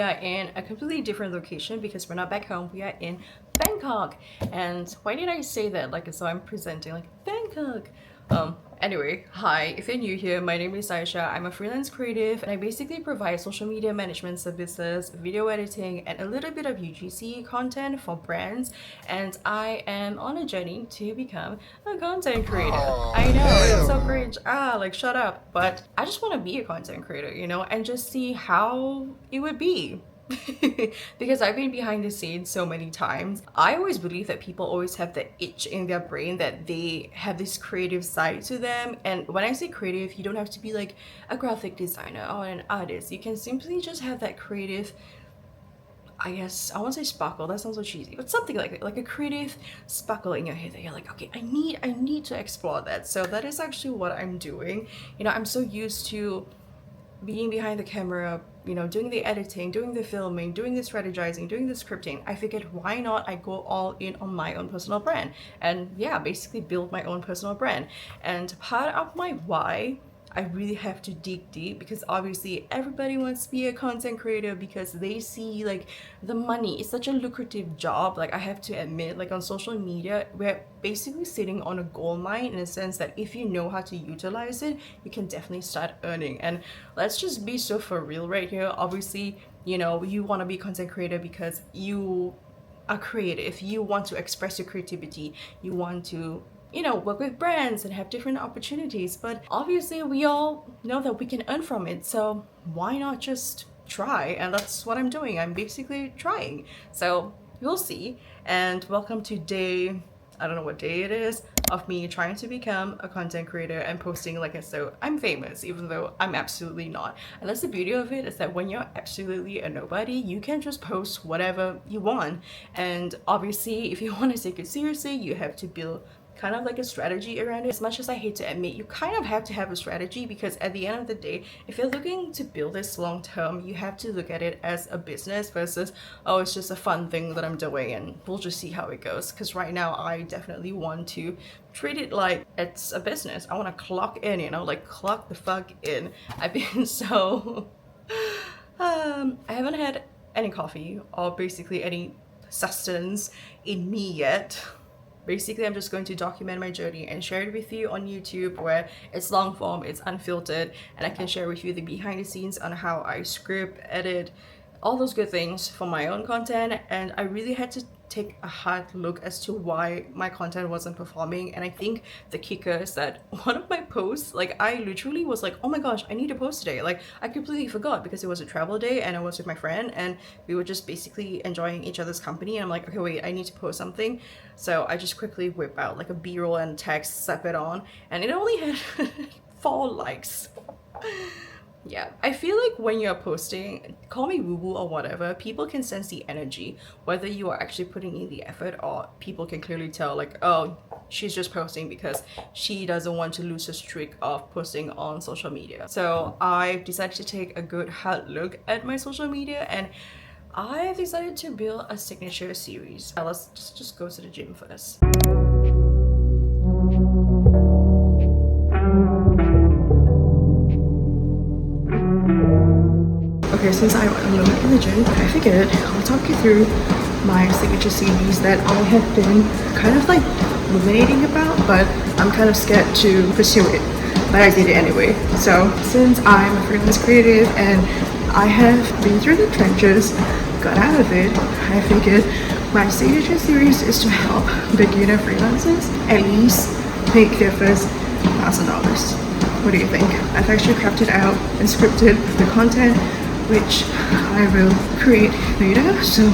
are in a completely different location because we're not back home. We are in Bangkok. And why did I say that like as though I'm presenting like Bangkok? Anyway, hi, if you're new here, my name is Aisha. I'm a freelance creative and I basically provide social media management services, video editing, and a little bit of UGC content for brands. And I am on a journey to become a content creator. I know, it's so cringe. Like shut up. But I just want to be a content creator, and just see how it would be. Because I've been behind the scenes so many times. I always believe that people always have that itch in their brain that they have this creative side to them. And when I say creative, you don't have to be like a graphic designer or an artist. You can simply just have that creative, I guess I won't say sparkle, that sounds so cheesy, but something like a creative sparkle in your head that you're like, okay, I need to explore that. So that is actually what I'm doing. I'm so used to being behind the camera, doing the editing, doing the filming, doing the strategizing, doing the scripting. I figured why not I go all in on my own personal brand and yeah, basically build my own personal brand. And part of my why, I really have to dig deep because obviously everybody wants to be a content creator because they see like the money. It's such a lucrative job. Like I have to admit, like on social media, we're basically sitting on a gold mine in a sense that if you know how to utilize it, you can definitely start earning. And let's just be so for real right here. Obviously, you want to be a content creator because you are creative. You want to express your creativity. You want to work with brands and have different opportunities. But obviously we all know that we can earn from it. So why not just try? And that's what I'm doing. I'm basically trying. So you'll see. And welcome to day, I don't know what day it is, of me trying to become a content creator and posting like as though I'm famous, even though I'm absolutely not. And that's the beauty of it, is that when you're absolutely a nobody, you can just post whatever you want. And obviously, if you want to take it seriously, you have to build kind of like a strategy around it. As much as I hate to admit, you kind of have to have a strategy because at the end of the day, if you're looking to build this long term, you have to look at it as a business versus, oh, it's just a fun thing that I'm doing and we'll just see how it goes. Because right now I definitely want to treat it like it's a business. I want to clock in, like clock the fuck in. I've been so I haven't had any coffee or basically any sustenance in me yet. Basically, I'm just going to document my journey and share it with you on YouTube, where it's long form, it's unfiltered, and I can share with you the behind the scenes on how I script, edit, all those good things for my own content. And I really had to take a hard look as to why my content wasn't performing. And I think the kicker is that one of my posts, like I literally was like, oh my gosh, I need to post today. Like I completely forgot because it was a travel day and I was with my friend and we were just basically enjoying each other's company. And I'm like, okay, wait, I need to post something. So I just quickly whip out like a b-roll and text, slap it on, and it only had 4 likes. Yeah, I feel like when you're posting, call me woo-woo or whatever, people can sense the energy, whether you are actually putting in the effort or people can clearly tell like, oh, she's just posting because she doesn't want to lose her streak of posting on social media. So I've decided to take a good hard look at my social media and I've decided to build a signature series. Now let's just go to the gym first. Okay, since I'm alone in the gym, I figured I'll talk you through my signature series that I have been kind of like ruminating about, but I'm kind of scared to pursue it, but I did it anyway. So since I'm a freelance creative and I have been through the trenches, got out of it, I figured my signature series is to help beginner freelancers at least make their first $1,000. What do you think? I've actually crafted out and scripted the content which I will create later, so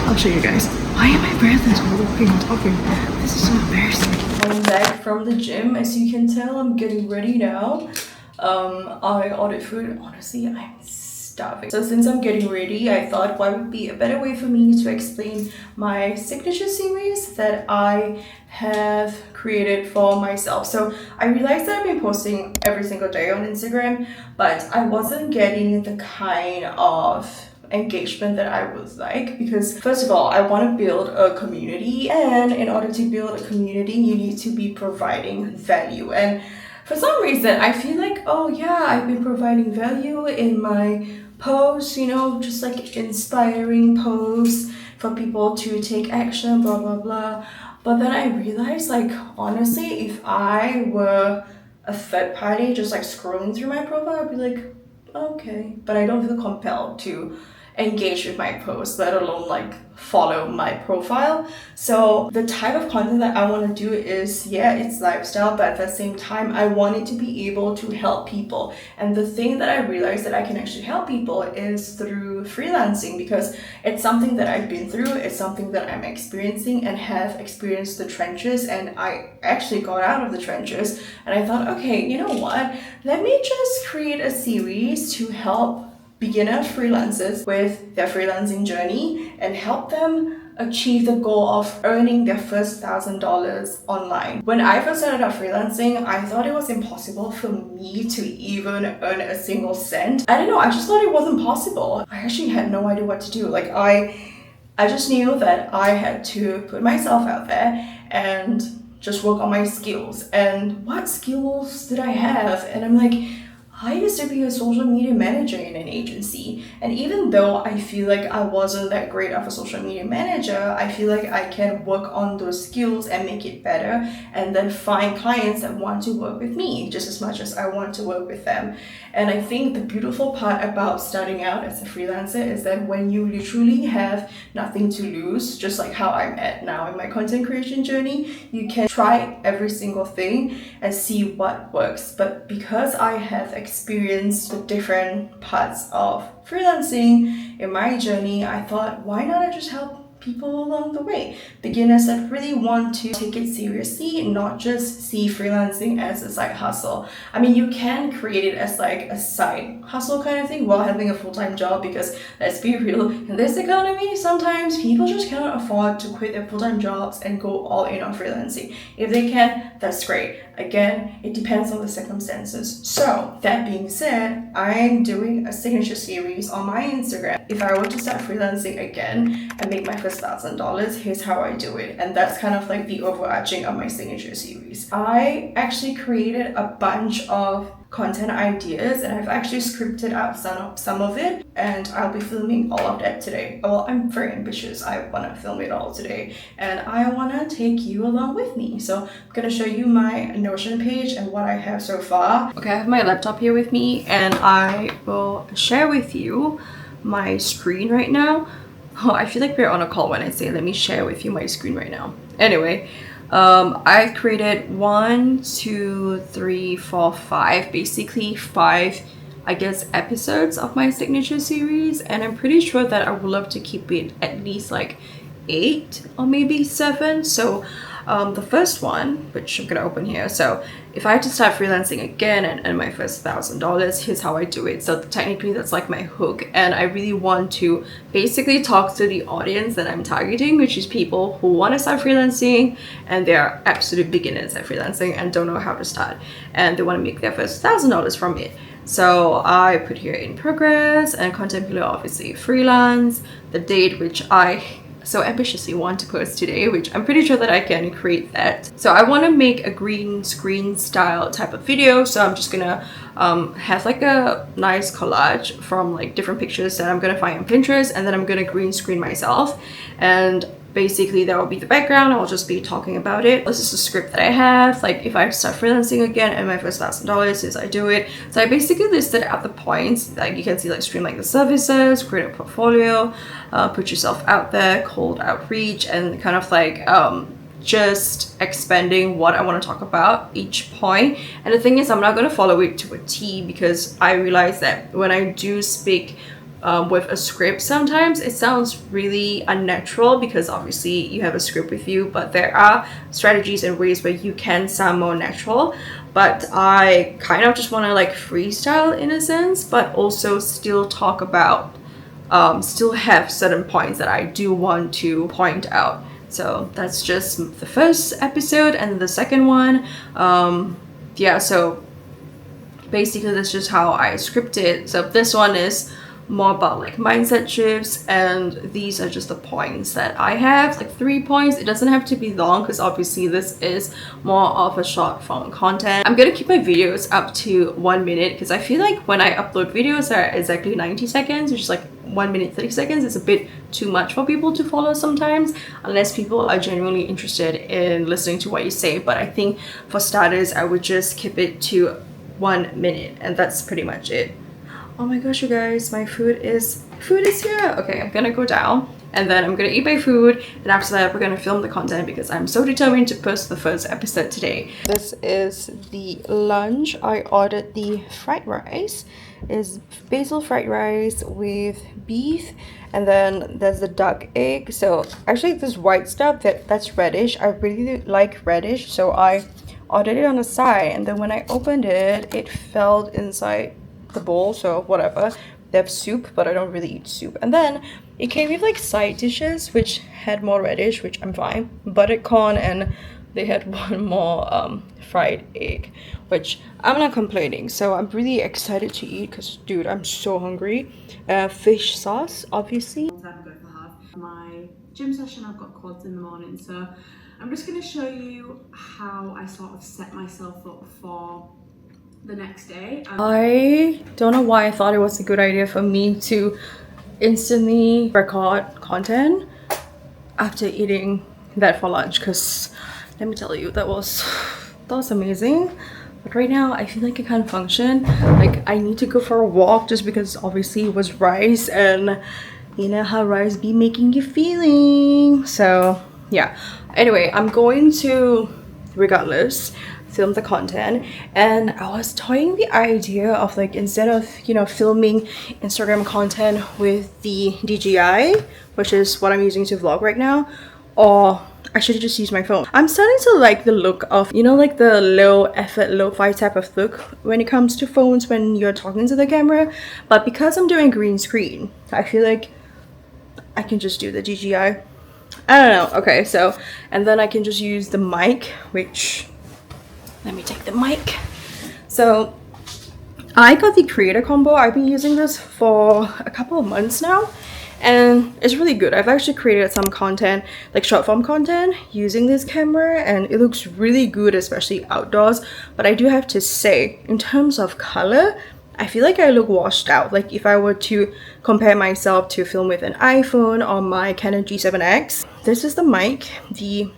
I'll show you guys. Why am I breathless while walking and talking? This is so embarrassing. I'm back from the gym. As you can tell, I'm getting ready now. I ordered food. Honestly, I'm starving. So since I'm getting ready, I thought what would be a better way for me to explain my signature series that I have created for myself. So I realized that I've been posting every single day on Instagram, but I wasn't getting the kind of engagement that I would like, because first of all, I want to build a community, and in order to build a community you need to be providing value. And For some reason, I feel like, oh yeah, I've been providing value in my posts, you know, just like inspiring posts for people to take action, blah, blah, blah. But then I realized, like, honestly, if I were a third party just like scrolling through my profile, I'd be like, okay. But I don't feel compelled to engage with my posts, let alone like follow my profile. So the type of content that I want to do is, yeah, it's lifestyle, but at the same time, I want it to be able to help people. And the thing that I realized that I can actually help people is through freelancing, because it's something that I've been through, it's something that I'm experiencing and have experienced the trenches, and I actually got out of the trenches and I thought, okay, you know what? Let me just create a series to help beginner freelancers with their freelancing journey and help them achieve the goal of earning their first $1,000 online. When I first started out freelancing, I thought it was impossible for me to even earn a single cent. I don't know, I just thought it wasn't possible. I actually had no idea what to do. Like I just knew that I had to put myself out there and just work on my skills. And what skills did I have? And I'm like, I used to be a social media manager in an agency, and even though I feel like I wasn't that great of a social media manager, I feel like I can work on those skills and make it better, and then find clients that want to work with me just as much as I want to work with them. And I think the beautiful part about starting out as a freelancer is that when you literally have nothing to lose, just like how I'm at now in my content creation journey, you can try every single thing and see what works. But because I have experienced the different parts of freelancing in my journey, I thought, why not I just help people along the way, beginners that really want to take it seriously and not just see freelancing as a side hustle. I mean, you can create it as like a side hustle kind of thing while having a full-time job, because let's be real, in this economy, sometimes people just cannot afford to quit their full-time jobs and go all in on freelancing. If they can, that's great. Again, it depends on the circumstances. So that being said, I'm doing a signature series on my Instagram. If I were to start freelancing again and make my first $1,000, here's how I do it. And that's kind of like the overarching of my signature series. I actually created a bunch of content ideas, and I've actually scripted out some of it, and I'll be filming all of that today. Well, I'm very ambitious. I want to film it all today, and I want to take you along with me. So I'm going to show you my Notion page and what I have so far. Okay, I have my laptop here with me, and I will share with you my screen right now. Oh, I feel like we're on a call when I say let me share with you my screen right now. Anyway, I've created 1, 2, 3, 4, 5, basically 5, I guess, episodes of my signature series, and I'm pretty sure that I would love to keep it at least like 8 or maybe 7. So the first one, which I'm gonna open here, so if I had to start freelancing again and earn my first $1,000, here's how I do it. So technically that's like my hook, and I really want to basically talk to the audience that I'm targeting, which is people who want to start freelancing and they're absolute beginners at freelancing and don't know how to start, and they want to make their first $1,000 from it. So I put here in progress and content pillar, obviously freelance, the date which I so ambitiously want to post today, which I'm pretty sure that I can create that. So I want to make a green screen style type of video, so I'm just gonna have like a nice collage from like different pictures that I'm gonna find on Pinterest, and then I'm gonna green screen myself, and basically that will be the background. I'll just be talking about it. This is the script that I have, like if I start freelancing again and my first $1,000, as I do it. So I basically listed out the points, like you can see, like streamline the services, create a portfolio, put yourself out there, cold outreach, and kind of like just expanding what I want to talk about each point. And the thing is, I'm not going to follow it to a T, because I realize that when I do speak with a script, sometimes it sounds really unnatural, because obviously you have a script with you, but there are strategies and ways where you can sound more natural. But I kind of just want to like freestyle in a sense, but also still talk about, still have certain points that I do want to point out. So that's just the first episode, and the second one, yeah, so basically that's just how I script it. So this one is more about like mindset shifts, and these are just the points that I have, like 3 points. It doesn't have to be long because obviously this is more of a short form content. I'm gonna keep my videos up to 1 minute because I feel like when I upload videos that are exactly 90 seconds, which is like 1 minute 30 seconds, is a bit too much for people to follow sometimes, unless people are genuinely interested in listening to what you say. But I think for starters, I would just keep it to 1 minute, and that's pretty much it. Oh my gosh, you guys, my food is here. Okay, I'm gonna go down and then I'm gonna eat my food, and after that we're gonna film the content because I'm so determined to post the first episode today. This is the lunch. I ordered the fried rice. It's basil fried rice with beef, and then there's the duck egg. So actually this white stuff, that's radish. I really like radish, so I ordered it on the side, and then when I opened it, it fell inside the bowl, so whatever. They have soup, but I don't really eat soup. And then it came with like side dishes which had more radish, which I'm fine, buttered corn, and they had one more fried egg, which I'm not complaining. So I'm really excited to eat because dude, I'm so hungry. Fish sauce, obviously. I'm going for half my gym session. I've got quads in the morning, so I'm just going to show you how I sort of set myself up for the next day. I don't know why I thought it was a good idea for me to instantly record content after eating that for lunch, because let me tell you, that was amazing. But right now I feel like I can't function. Like I need to go for a walk just because obviously it was rice, and you know how rice be making you feeling. So yeah, anyway, I'm going to regardless film the content, and I was toying the idea of like, instead of, you know, filming Instagram content with the DJI, which is what I'm using to vlog right now, or I should just use my phone. I'm starting to like the look of, you know, like the low effort, lo-fi type of look when it comes to phones when you're talking to the camera. But because I'm doing green screen, I feel like I can just do the DJI. I don't know. Okay, so, and then I can just use the mic, which, let me take the mic. So I got the creator combo. I've been using this for a couple of months now, and it's really good. I've actually created some content, like short form content, using this camera, and it looks really good, especially outdoors. But I do have to say, in terms of color, I feel like I look washed out. Like if I were to compare myself to film with an iPhone or my Canon G7X. This is the mic. The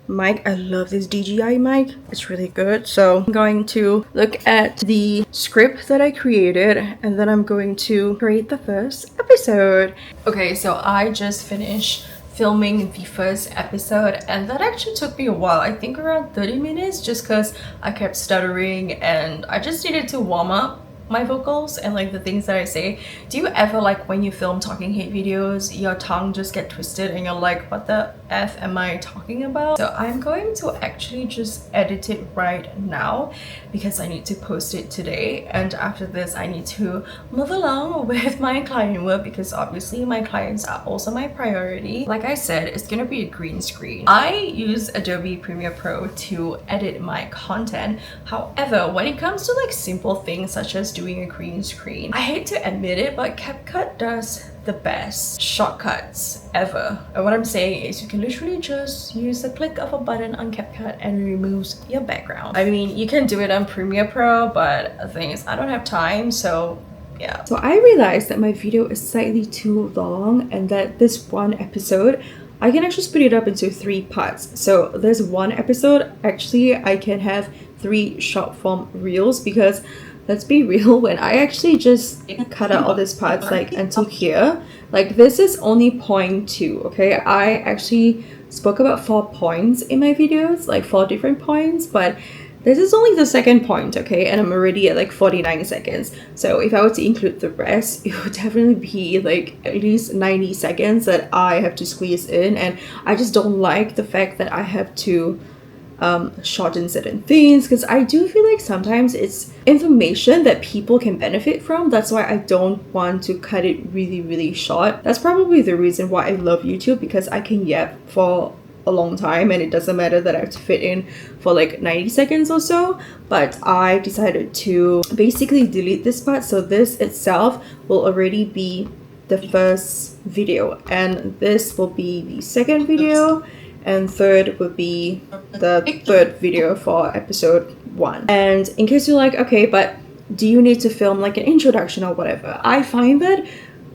mic, I love this DJI mic, it's really good. So I'm going to look at the script that I created, and then I'm going to create the first episode. Okay, so I just finished filming the first episode, and that actually took me a while. I think around 30 minutes, just because I kept stuttering and I just needed to warm up my vocals and like the things that I say. Do you ever, like when you film talking head videos, your tongue just get twisted and you're like, what the F am I talking about? So I'm going to actually just edit it right now because I need to post it today, and after this I need to move along with my client work because obviously my clients are also my priority. Like I said, it's gonna be a green screen. I use Adobe Premiere Pro to edit my content. However, when it comes to like simple things such as doing a green screen, I hate to admit it, but Capcut does the best shortcuts ever. And what I'm saying is you can literally just use a click of a button on Capcut and it removes your background. I mean, you can do it on Premiere Pro, but the thing is I don't have time, so yeah. So I realized that my video is slightly too long, and that this one episode I can actually split it up into 3 parts. So there's one episode, actually I can have 3 short form reels, because let's be real, when I actually just cut out all these parts like until here, like this is only point 2, okay? I actually spoke about 4 points in my videos, like 4 different points, but this is only the second point, okay? And I'm already at like 49 seconds. So if I were to include the rest, it would definitely be like at least 90 seconds that I have to squeeze in. And I just don't like the fact that I have to shorten certain things, because I do feel like sometimes it's information that people can benefit from. That's why I don't want to cut it really short. That's probably the reason why I love YouTube, because I can yap for a long time, and it doesn't matter that I have to fit in for like 90 seconds or so, but I decided to basically delete this part, so this itself will already be the first video, and this will be the second video, and third would be the third video for episode 1. And in case you're like, okay, but do you need to film like an introduction or whatever, I find that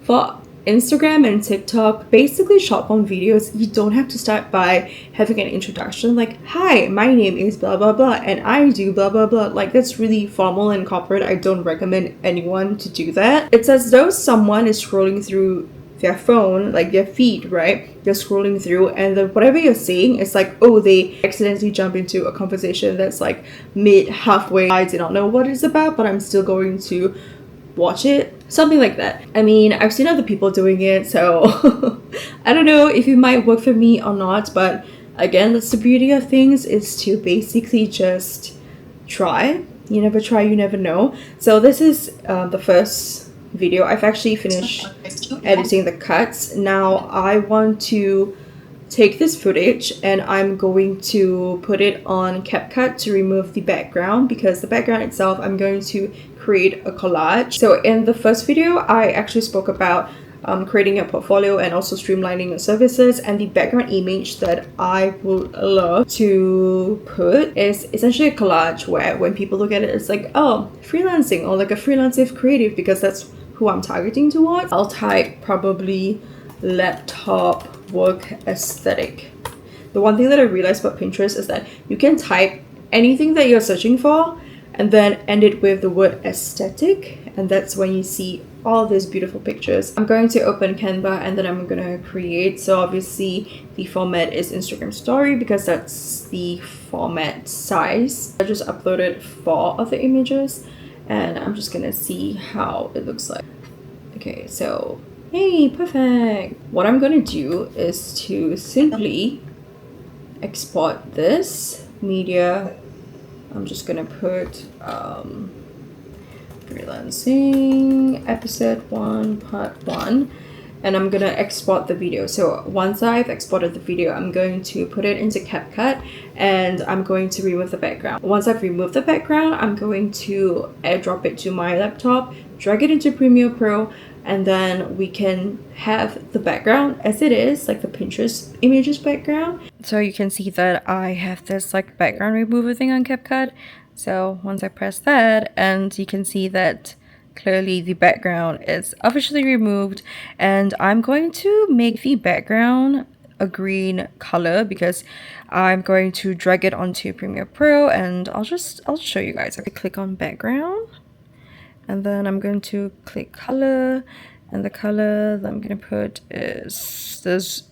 for Instagram and TikTok, basically short form videos, you don't have to start by having an introduction like, hi, my name is blah blah blah and I do blah blah blah. Like, that's really formal and corporate. I don't recommend anyone to do that. It's as though someone is scrolling through their phone, like their feed, right? They're scrolling through, and then whatever you're saying, it's like, oh, they accidentally jump into a conversation that's like mid halfway. I did not know what it's about, but I'm still going to watch it. Something like that. I mean, I've seen other people doing it, so I don't know if it might work for me or not, but again, that's the beauty of things, is to basically just try. You never try, you never know. So this is the first video. I've actually finished editing the cuts. Now I want to take this footage and I'm going to put it on Capcut to remove the background, because the background itself, I'm going to create a collage. So in the first video, I actually spoke about creating a portfolio and also streamlining your services, and the background image that I would love to put is essentially a collage where when people look at it, it's like, oh, freelancing, or like a freelance creative, because that's who I'm targeting towards. I'll type probably laptop work aesthetic. The one thing that I realized about Pinterest is that you can type anything that you're searching for and then end it with the word aesthetic, and that's when you see all these beautiful pictures. I'm going to open Canva and then I'm gonna create. So obviously the format is Instagram story because that's the format size. I just uploaded 4 of the images and I'm just gonna see how it looks like. Okay, so hey, perfect. What I'm gonna do is to simply export this media. I'm just gonna put freelancing episode 1 part 1, and I'm gonna export the video. So once I've exported the video, I'm going to put it into Capcut and I'm going to remove the background. Once I've removed the background, I'm going to airdrop it to my laptop, drag it into Premiere Pro, and then we can have the background as it is, like the Pinterest images background. So you can see that I have this like background remover thing on Capcut. So once I press that, and you can see that clearly the background is officially removed, and I'm going to make the background a green color because I'm going to drag it onto Premiere Pro, and I'll show you guys. I click on background, and then I'm going to click color, and the color that I'm going to put is this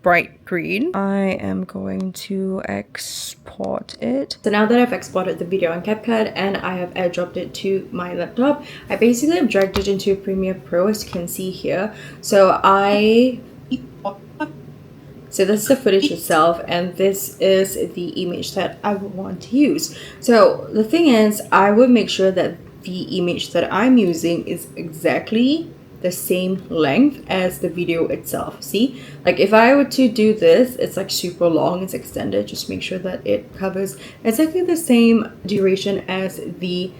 bright green. I am going to export it. So now that I've exported the video on Capcut and I have airdropped it to my laptop, I basically have dragged it into Premiere Pro, as you can see here. So this is the footage itself, and this is the image that I would want to use. So the thing is, I would make sure that the image that I'm using is exactly the same length as the video itself. See, like if I were to do this, it's like super long, it's extended. Just make sure that it covers exactly the same duration as the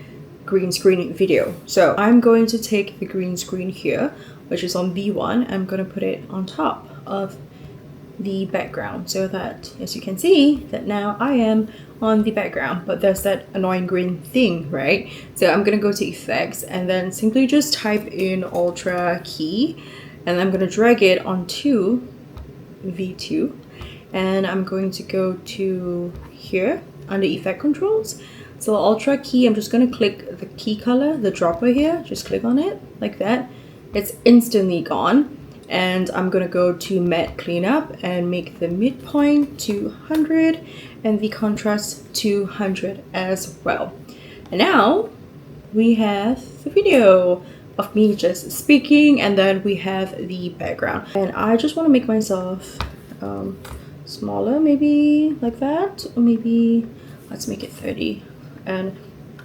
green screen video. So I'm going to take the green screen here, which is on B1. I'm going to put it on top of the background, so that, as you can see, that now I am on the background, but there's that annoying green thing, right? So I'm gonna go to effects and then simply just type in Ultra key, and I'm gonna drag it onto V2, and I'm going to go to here under effect controls. So Ultra key, I'm just gonna click the key color, the dropper here, just click on it like that. It's instantly gone. And I'm gonna go to matte cleanup and make the midpoint 200 and the contrast 200 as well. And now we have the video of me just speaking, and then we have the background. And I just want to make myself smaller, maybe like that, or maybe let's make it 30. And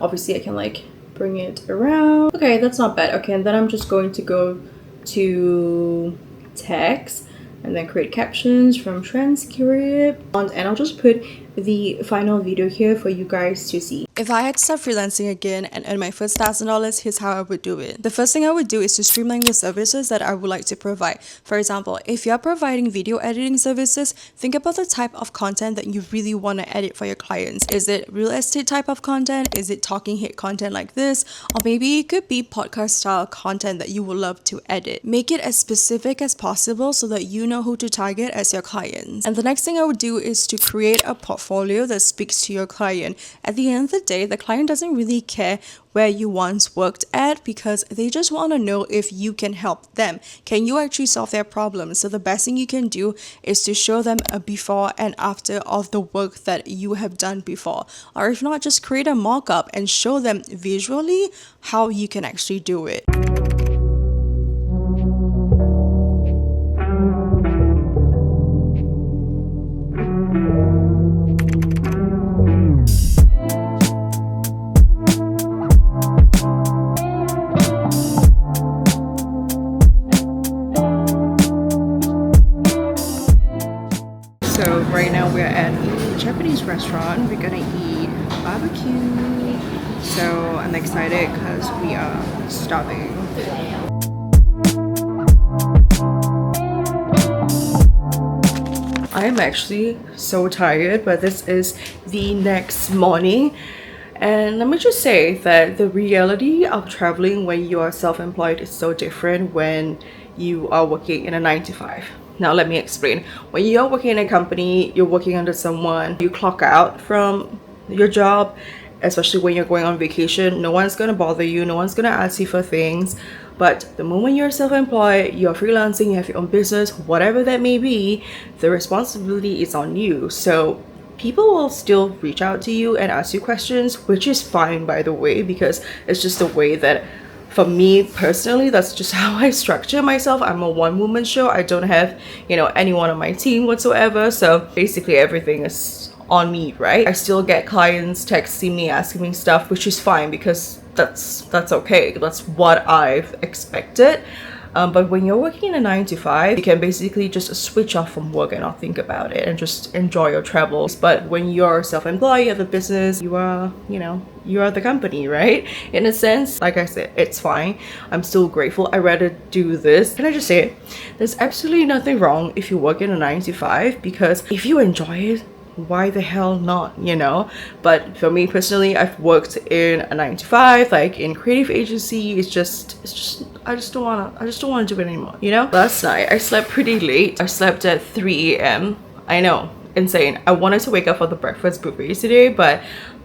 obviously I can like bring it around. Okay, that's not bad. Okay, and then I'm just going to go to text, and then create captions from transcript, and I'll just put the final video here for you guys to see. If I had to start freelancing again and earn my first $1,000, here's how I would do it. The first thing I would do is to streamline the services that I would like to provide. For example, if you're providing video editing services, think about the type of content that you really want to edit for your clients. Is it real estate type of content? Is it talking head content like this? Or maybe it could be podcast style content that you would love to edit. Make it as specific as possible so that you know who to target as your clients. And the next thing I would do is to create a portfolio that speaks to your client. At the end of the day, the client doesn't really care where you once worked at because they just want to know if you can help them. Can you actually solve their problems? So the best thing you can do is to show them a before and after of the work that you have done before. Or if not, just create a mock-up and show them visually how you can actually do it. So right now we're at a Japanese restaurant. We're gonna eat barbecue. So I'm excited because we are starving. I am actually so tired, but this is the next morning. And let me just say that the reality of traveling when you are self-employed is so different when you are working in a 9 to 5. Now let me explain. When you're working in a company, you're working under someone, you clock out from your job, especially when you're going on vacation, no one's gonna bother you, no one's gonna ask you for things. But the moment you're self-employed, you're freelancing, you have your own business, whatever that may be, the responsibility is on you. So people will still reach out to you and ask you questions, which is fine, by the way, because it's just the way that, for me personally, that's just how I structure myself. I'm a one-woman show. I don't have, anyone on my team whatsoever. So basically everything is on me, right? I still get clients texting me, asking me stuff, which is fine because that's okay. That's what I've expected. But when you're working in a 9 to 5, you can basically just switch off from work and not think about it and just enjoy your travels. But when you're self-employed, you have a business, you are the company, right? In a sense, like I said, it's fine. I'm still grateful. I'd rather do this. Can I just say it? There's absolutely nothing wrong if you work in a 9 to 5 because if you enjoy it, why the hell not, But for me personally, I've worked in a 9 to 5, like in creative agency. It's just I just don't wanna do it anymore, Last night I slept pretty late. I slept at 3 a.m. I know, insane. I wanted to wake up for the breakfast buffet today, but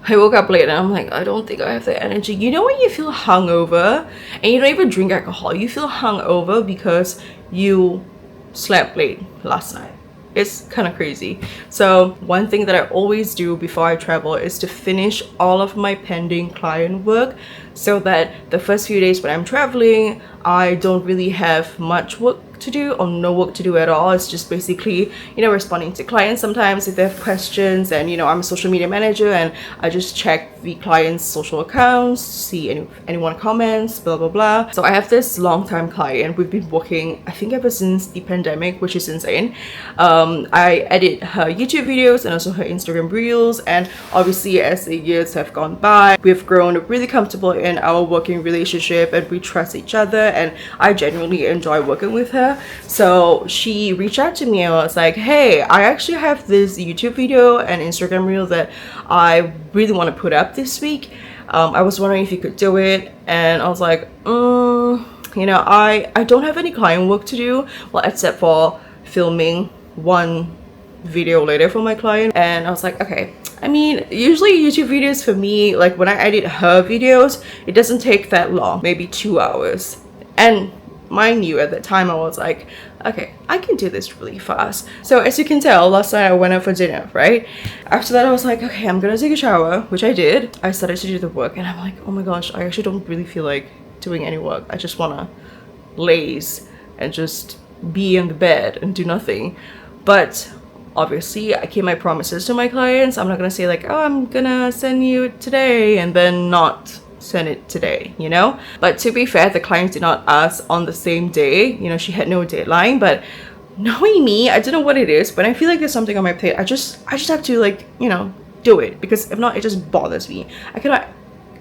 I woke up late and I'm like, I don't think I have the energy. You know when you feel hungover and you don't even drink alcohol, you feel hungover because you slept late last night. It's kind of crazy. So one thing that I always do before I travel is to finish all of my pending client work so that the first few days when I'm traveling, I don't really have much work to do or no work to do at all. It's just basically, responding to clients sometimes if they have questions. And, I'm a social media manager and I just check the client's social accounts, see anyone comments, blah, blah, blah. So I have this long-time client. We've been working, I think, ever since the pandemic, which is insane. I edit her YouTube videos and also her Instagram reels. And obviously, as the years have gone by, we've grown really comfortable in our working relationship and we trust each other. And I genuinely enjoy working with her. So she reached out to me and was like, hey, I actually have this YouTube video and Instagram reel that I really want to put up this week. I was wondering if you could do it. And I was like, I don't have any client work to do, well, except for filming one video later for my client. And I was like, okay. I mean, usually YouTube videos for me, like when I edit her videos, it doesn't take that long, maybe 2 hours. And mind you, at that time I was like, okay, I can do this really fast. So as you can tell, last night I went out for dinner, right? After that I was like, okay, I'm gonna take a shower, which I did. I started to do the work and I'm like, oh my gosh, I actually don't really feel like doing any work. I just wanna laze and just be in the bed and do nothing. But obviously I keep my promises to my clients. I'm not gonna say like, oh, I'm gonna send you today and then not send it today, But to be fair, the client did not ask on the same day. She had no deadline, but knowing me, I don't know what it is, but I feel like there's something on my plate. I just have to, like, you know, do it, because if not, it just bothers me. I cannot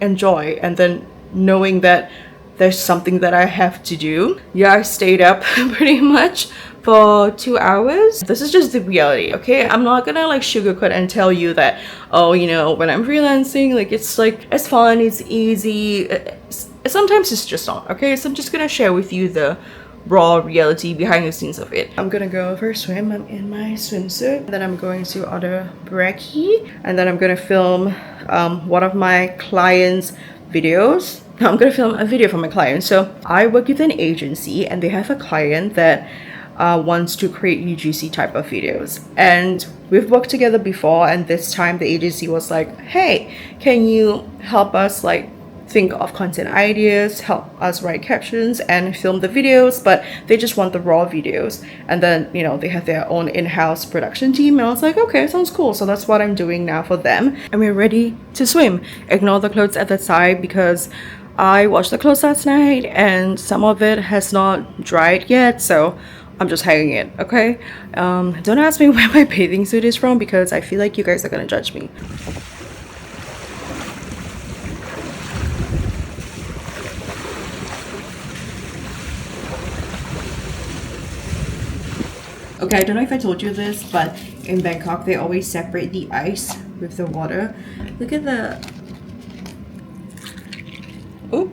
enjoy and then knowing that there's something that I have to do. Yeah, I stayed up pretty much for 2 hours. This is just the reality, okay? I'm not gonna like sugarcoat and tell you that, oh, you know, when I'm freelancing, like it's fun, it's easy. Sometimes it's just not, okay? So I'm just gonna share with you the raw reality behind the scenes of it. I'm gonna go for a swim. I'm in my swimsuit. Then I'm going to order brekkie, and then I'm gonna film one of my clients' videos. I'm gonna film a video for my client. So I work with an agency, and they have a client that wants to create UGC type of videos, and we've worked together before. And this time the agency was like, hey, can you help us like think of content ideas, help us write captions and film the videos, but they just want the raw videos. And then, you know, they have their own in-house production team, and I was like, okay, sounds cool. So that's what I'm doing now for them, and we're ready to swim. Ignore the clothes at the side because I washed the clothes last night and some of it has not dried yet, so I'm just hanging it, okay? Don't ask me where my bathing suit is from because I feel like you guys are gonna judge me. Okay, I don't know if I told you this, but in Bangkok, they always separate the ice with the water. Look at the... Oop.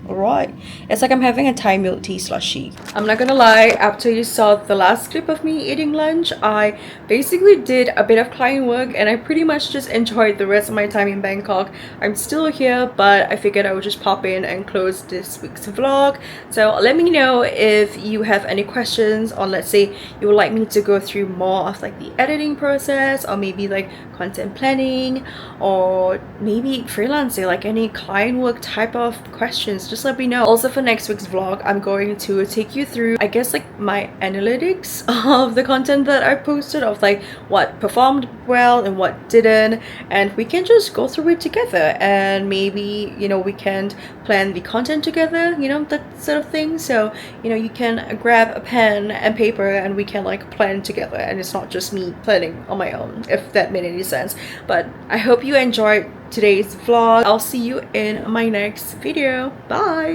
Alright. It's like I'm having a Thai milk tea slushy. I'm not gonna lie, after you saw the last clip of me eating lunch, I basically did a bit of client work and I pretty much just enjoyed the rest of my time in Bangkok. I'm still here, but I figured I would just pop in and close this week's vlog. So let me know if you have any questions, or let's say you would like me to go through more of like the editing process, or maybe like content planning, or maybe freelancing, like any client work type of questions. Just let me know. Also for next week's vlog, I'm going to take you through, I guess, like my analytics of the content that I posted, of like what performed well and what didn't, and we can just go through it together, and maybe, you know, we can plan the content together, you know, that sort of thing. So, you know, you can grab a pen and paper and we can like plan together, and it's not just me planning on my own, if that made any sense. But I hope you enjoyed today's vlog. I'll see you in my next video. Bye.